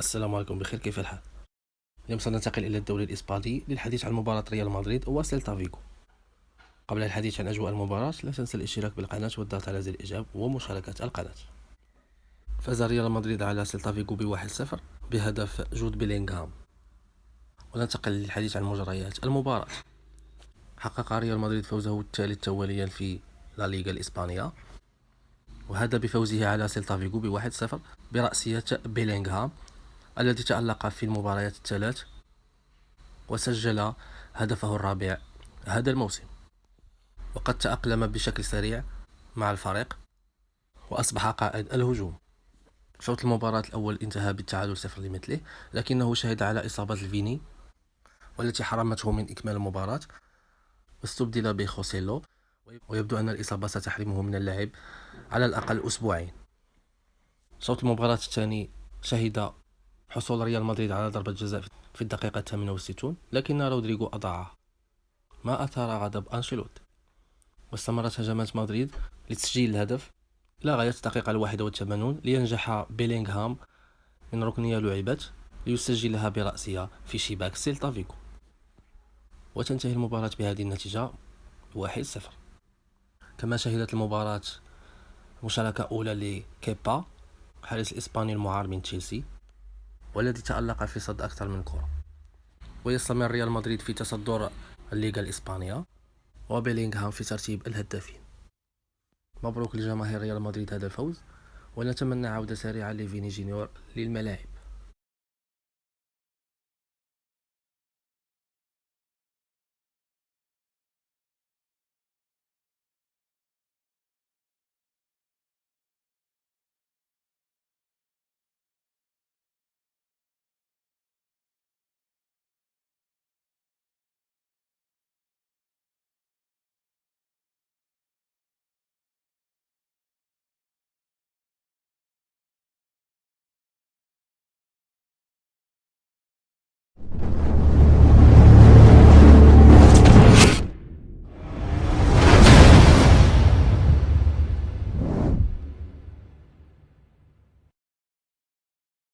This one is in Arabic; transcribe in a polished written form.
السلام عليكم، بخير، كيف الحال؟ اليوم سننتقل إلى الدوري الإسباني للحديث عن مباراة ريال مدريد وسيلتا فيغو. قبل الحديث عن أجواء المباراة لا تنسى الاشتراك بالقناة والضغط على زر الإعجاب ومشاركة القناة. فاز ريال مدريد على سيلتا فيغو ب1-0 بهدف جود بيلينغهام. وننتقل للحديث عن مجريات المباراة. حقق ريال مدريد فوزه الثالث تواليا في لا ليغا الإسبانية، وهذا بفوزه على سيلتا فيغو ب1-0 برأسية بيلينغهام الذي تألق في المباريات الثلاث وسجل هدفه الرابع هذا الموسم، وقد تأقلم بشكل سريع مع الفريق وأصبح قائد الهجوم. شوط المباراة الأول انتهى بالتعادل 0 لمثله، لكنه شهد على إصابة الفيني والتي حرمته من إكمال المباراة، واستبدل بخوسيلو، ويبدو أن الإصابة ستحرمه من اللعب على الأقل أسبوعين. شوط المباراة الثاني شهد حصول ريال مدريد على ضربة جزاء في الدقيقة 68، لكن رودريغو أضاعها، ما أثار غضب أنشيلوتي، واستمرت هجمات مدريد لتسجيل الهدف إلى غاية الدقيقة 81 لينجح بيلينغهام من ركنية لعبت ليسجلها برأسها في شباك سيلتا فيغو، وتنتهي المباراة بهذه النتيجة 1-0. كما شهدت المباراة مشاركة أولى لكيبا، الحارس الإسباني المعار من تشيلسي، والذي تألق في صد أكثر من كرة. ويستمر ريال مدريد في تصدر الليغا الإسبانية، وبيلينغهام في ترتيب الهدافين. مبروك لجماهير ريال مدريد هذا الفوز، ونتمنى عودة سريعة لفيني جونيور للملاعب.